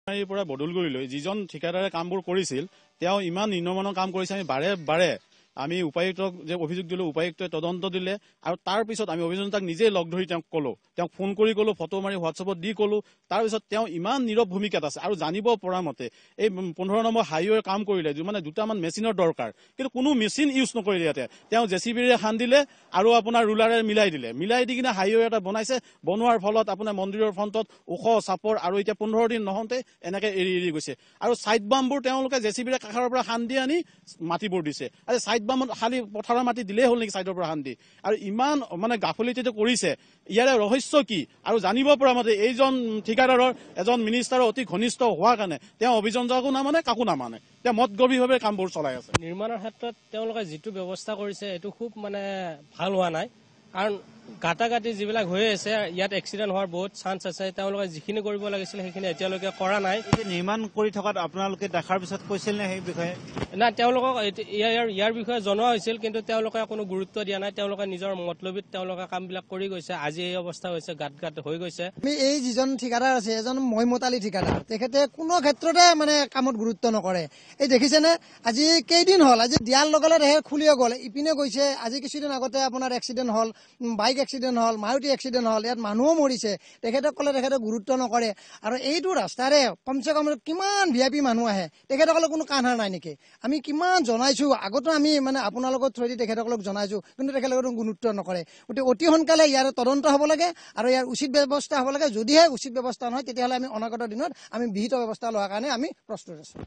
এই পৰা বদলগুৰিলৈ যিজন ঠিকাদাৰে কামবোৰ কৰিছিল তেওঁ ইমান নিম্নমানৰ কাম কৰিছে। আমি বাৰে বাৰে আমি উপায়ুক্তক যে অভিযোগ দিলোঁ, উপায়ুক্তই তদন্ত দিলে আৰু তাৰ পিছত আমি অভিযন্তাক নিজেই লগ ধৰি তেওঁক ক'লোঁ, তেওঁক ফোন কৰি ক'লোঁ, ফটো মাৰি হোৱাটছএপত দি ক'লোঁ। তাৰপিছত তেওঁ ইমান নীৰৱ ভূমিকাত আছে। আৰু জানিব পৰা মতে এই 15 নম্বৰ হাইৱেৰ কাম কৰিলে মানে দুটামান মেচিনৰ দৰকাৰ, কিন্তু কোনো মেচিন ইউজ নকৰিলে। ইয়াতে তেওঁ জেচিবিৰে খান্দিলে আৰু আপোনাৰ ৰুলাৰে মিলাই দি কিনে হাইৱে এটা বনাইছে। বনোৱাৰ ফলত আপোনাৰ মন্দিৰৰ ফ্ৰণ্টত ওখ চাপৰ আৰু এতিয়া 15 দিন নহওঁতে এনেকে এৰি গৈছে। আৰু চাইড বামবোৰ তেওঁলোকে জেচিবিৰে কাষৰ পৰা খান্দি আনি মাটিবোৰ দিছে। আৰু চাইড বামত খালি পথাৰৰ মাটি দিলেই হ'ল নেকি চাইডৰ পৰা খান্দি? আৰু ইমান মানে গাফিলতিটো কৰিছে। ইয়াৰে ৰহস্য কি? আৰু জানিব পৰা মতে এইজন ঠিকাদাৰৰ এজন মিনিষ্টাৰৰ অতি ঘনিষ্ঠ হোৱাৰ কাৰণে তেওঁ অভিযন্তাকো নামানে, কাকো নামানে। তেওঁ মত গভীৰভাৱে কামবোৰ চলাই আছে। নিৰ্মাণৰ ক্ষেত্ৰত তেওঁলোকে যিটো ব্যৱস্থা কৰিছে এইটো খুব মানে ভাল হোৱা নাই। কাৰণ গাঁটাগাঁটি যিবিলাক হৈ আছে ইয়াত এক্সিডেণ্ট হোৱাৰ বহুত চান্স আছে। তেওঁলোকে যিখিনি কৰিব লাগিছিল সেইখিনি এতিয়ালৈকে কৰা নাই। নিৰ্মাণ কৰি থকাত আপোনালোকে দেখাৰ পিছত কৈছিল নে সেই বিষয়ে? নাই, তেওঁলোকক ইয়াৰ বিষয়ে জনোৱা হৈছিল, কিন্তু তেওঁলোকে কোনো গুৰুত্ব দিয়া নাই। তেওঁলোকে নিজৰ মতলবিত তেওঁলোকে কামবিলাক কৰি গৈছে। আজি এই অৱস্থা হৈছে, গাঁত হৈ গৈছে। আমি এই যিজন ঠিকাদাৰ আছে, এজন মহম্মদ আলী ঠিকাদাৰ, তেখেতে কোনো ক্ষেত্ৰতে মানে কামত গুৰুত্ব নকৰে। এই দেখিছেনে আজি কেইদিন হ'ল, আজি দিয়াৰ লগে লগে খুলিয়ে গ'ল, ইপিনে গৈছে। আজি কিছুদিন আগতে আপোনাৰ এক্সিডেণ্ট হ'ল, বাইক এক্সিডেণ্ট হ'ল, মাৰুতি এক্সিডেণ্ট হ'ল, ইয়াত মানুহো মৰিছে। তেখেতে গুৰুত্ব নকৰে। আৰু এইটো ৰাস্তাৰে কমচে কম কিমান VIP মানুহ আহে, তেখেতসকলে কোনো কাণসাৰ নাই নেকি? আমি কিমান জনাইছো, আগতো আমি মানে আপোনালোকৰ থ্ৰুদি তেখেতসকলক জনাইছো, কিন্তু তেখেতসকলে গুৰুত্ব নকৰে। গতিকে অতি সোনকালে ইয়াৰ তদন্ত হ'ব লাগে আৰু ইয়াৰ উচিত ব্যৱস্থা হ'ব লাগে। যদিহে উচিত ব্যৱস্থা নহয়, তেতিয়াহ'লে আমি অনাগত দিনত আমি বিহিত ব্যৱস্থা লোৱাৰ কাৰণে আমি প্ৰস্তুত আছো।